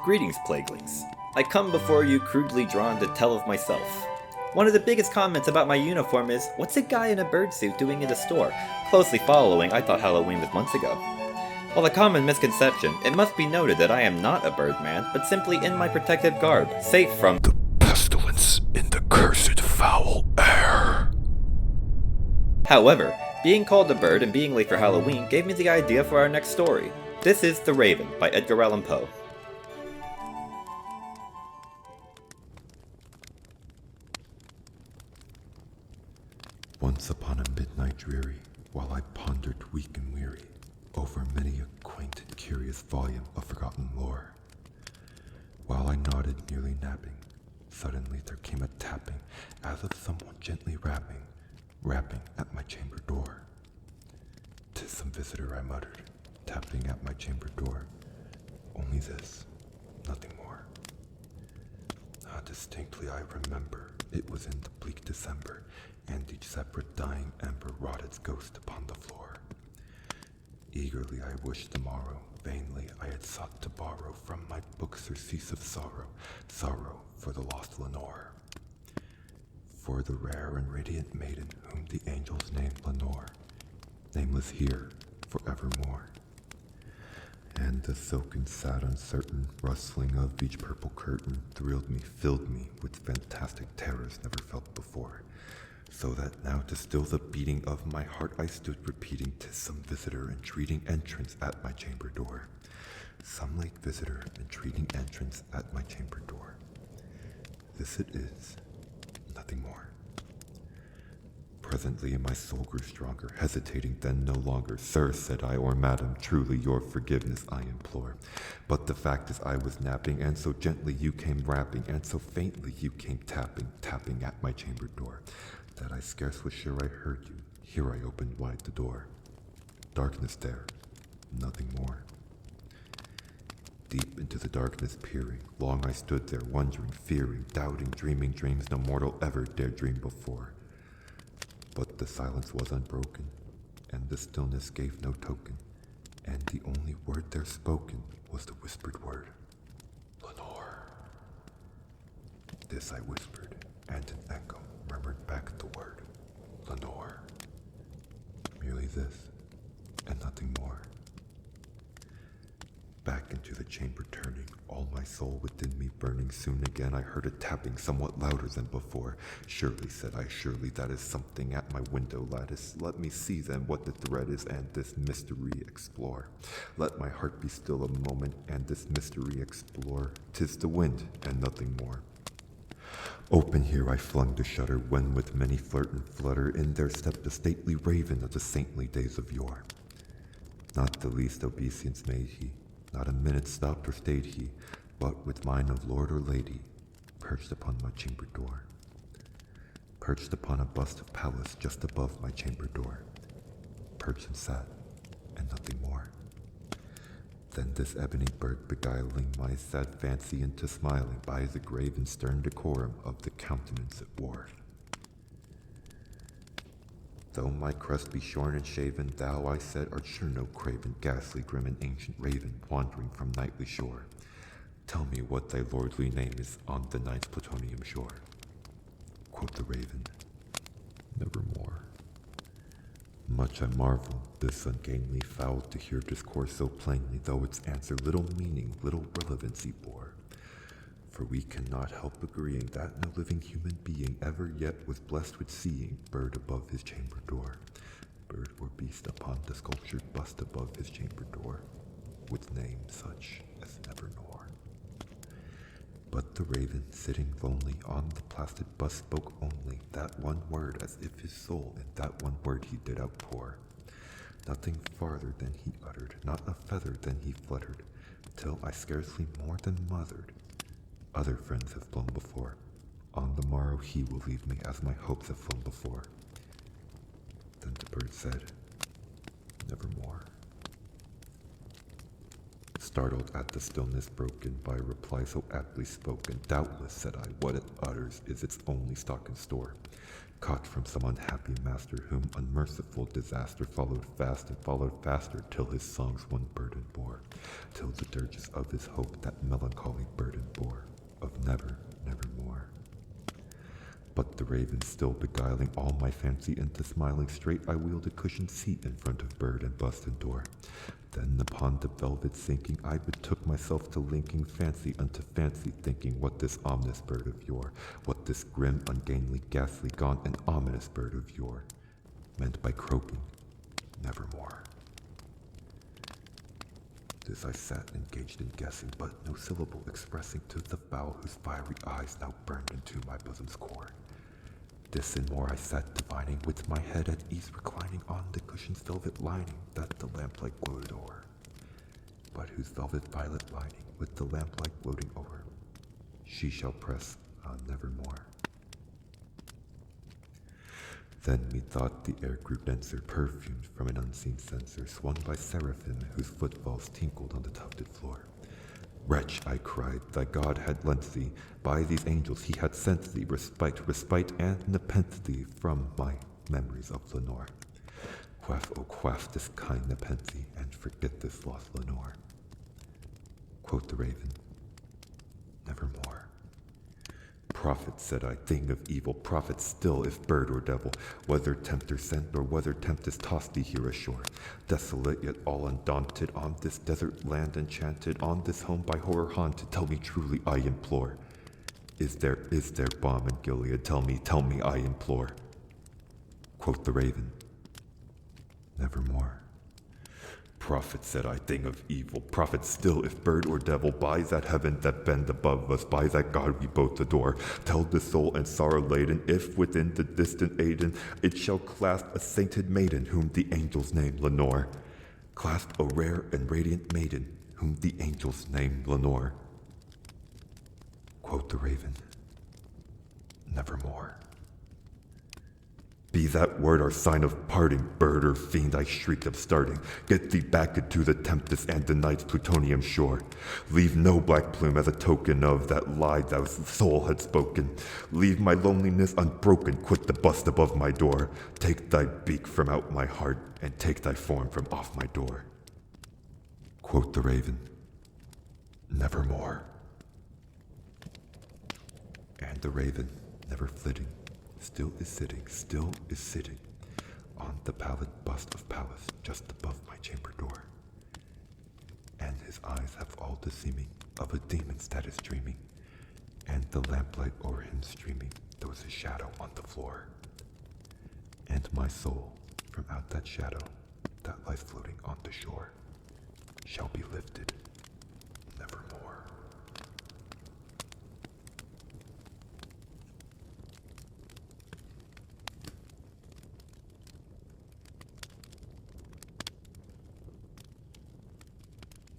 Greetings, plagelings. I come before you crudely drawn to tell of myself. One of the biggest comments about my uniform is, what's a guy in a bird suit doing at a store? Closely following, I thought Halloween was months ago. While a common misconception, it must be noted that I am not a birdman, but simply in my protective garb, safe from the pestilence in the cursed foul air. However, being called a bird and being late for Halloween gave me the idea for our next story. This is The Raven by Edgar Allan Poe. Once upon a midnight dreary, while I pondered weak and weary over many a quaint and curious volume of forgotten lore, while I nodded, nearly napping, suddenly there came a tapping, as of someone gently rapping at my chamber door. "'Tis some visitor," I muttered, tapping at my chamber door. Only this, nothing more. Distinctly I remember, it was in the bleak December, and each separate dying ember wrought its ghost upon the floor. Eagerly I wished the morrow, vainly I had sought to borrow from my book surcease of sorrow for the lost Lenore, for the rare and radiant maiden whom the angels named Lenore, nameless here forevermore. And the silken, sad, uncertain rustling of each purple curtain thrilled me, filled me with fantastic terrors never felt before, so that now to still the beating of my heart I stood repeating, "'Tis some visitor entreating entrance at my chamber door, some late visitor entreating entrance at my chamber door. This it is, nothing more." Presently my soul grew stronger, hesitating then no longer. "Sir," said I, "or madam, truly your forgiveness I implore. But the fact is I was napping, and so gently you came rapping, and so faintly you came tapping at my chamber door, that I scarce was sure I heard you. Here I opened wide the door. Darkness there, nothing more." Deep into the darkness peering, long I stood there, wondering, fearing, doubting, dreaming dreams no mortal ever dared dream before. But the silence was unbroken, and the stillness gave no token, and the only word there spoken was the whispered word, "Lenore." This I whispered, and an echo murmured back the word, "Lenore." Merely this, and nothing more. Back into the chamber turning, all my soul within me burning, soon again I heard a tapping somewhat louder than before. "Surely," said I, "surely that is something at my window lattice. Let me see then what the thread is and this mystery explore. Let my heart be still a moment and this mystery explore. 'Tis the wind and nothing more." Open here I flung the shutter, when with many flirt and flutter in there stepped a stately raven of the saintly days of yore. Not the least obeisance made he, not a minute stopped or stayed he, but with mine of lord or lady, perched upon my chamber door. Perched upon a bust of Pallas just above my chamber door. Perched and sat, and nothing more. Then this ebony bird beguiling my sad fancy into smiling by the grave and stern decorum of the countenance it wore. "Though my crest be shorn and shaven, thou," I said, "art sure no craven, ghastly, grim, and ancient raven, wandering from nightly shore. Tell me what thy lordly name is on the night's plutonium shore." Quoth the raven, "Nevermore." Much I marvel, this ungainly fowl to hear discourse so plainly, though its answer little meaning, little relevancy bore. For we cannot help agreeing that no living human being ever yet was blessed with seeing bird above his chamber door, bird or beast upon the sculptured bust above his chamber door, with name such as Nevermore. But the raven, sitting lonely on the placid bust, spoke only that one word, as if his soul in that one word he did outpour. Nothing farther than he uttered, not a feather than he fluttered, till I scarcely more than mothered. Other friends have flown before. On the morrow he will leave me, as my hopes have flown before. Then the bird said, "Nevermore." startled at the stillness broken by a reply so aptly spoken. Doubtless, said I, what it utters is its only stock in store. Caught from some unhappy master whom unmerciful disaster followed fast and followed faster, till his songs one burden bore, till the dirges of his hope that melancholy burden bore, of never, nevermore. But the raven still beguiling all my fancy into smiling, straight I wheeled a cushioned seat in front of bird and bust and door. Then upon the velvet sinking, I betook myself to linking fancy unto fancy, thinking what this ominous bird of yore, what this grim, ungainly, ghastly, gaunt, and ominous bird of yore meant by croaking, nevermore. This I sat engaged in guessing, but no syllable expressing to the fowl whose fiery eyes now burned into my bosom's core. This and more I sat divining, with my head at ease reclining on the cushion's velvet lining that the lamplight gloated o'er, but whose velvet violet lining with the lamplight gloating o'er she shall press on nevermore. Then methought the air grew denser, perfumed from an unseen censer, swung by seraphim whose footfalls tinkled on the tufted floor. Wretch, I cried, thy God had lent thee, by these angels he had sent thee, respite and nepenthe from my memories of Lenore. Quaff, oh quaff this kind nepenthe, and forget this lost Lenore. Quoth the raven, nevermore. Prophet, said I, thing of evil, prophet still, if bird or devil, whether tempter sent or whether tempest tossed thee here ashore, desolate yet all undaunted, on this desert land enchanted, on this home by horror haunted, tell me truly, I implore. Is there balm in Gilead? Tell me, I implore. Quoth the raven, nevermore. Prophet, said I, thing of evil, prophet still, if bird or devil, by that heaven that bend above us, by that God we both adore, tell the soul and sorrow laden, if within the distant Aden it shall clasp a sainted maiden, whom the angels name Lenore. Clasp a rare and radiant maiden, whom the angels name Lenore. Quoth the raven, nevermore. Be that word our sign of parting, bird or fiend, I shrieked upstarting. Get thee back into the tempest and the night's plutonium shore. Leave no black plume as a token of that lie thou soul had spoken. Leave my loneliness unbroken, quit the bust above my door. Take thy beak from out my heart, and take thy form from off my door. Quoth the raven, nevermore. And the raven, never flitting, still is sitting on the pallid bust of Pallas just above my chamber door. And his eyes have all the seeming of a demon's that is dreaming, and the lamplight o'er him streaming throws a shadow on the floor. And my soul, from out that shadow that lies floating on the shore, shall be lifted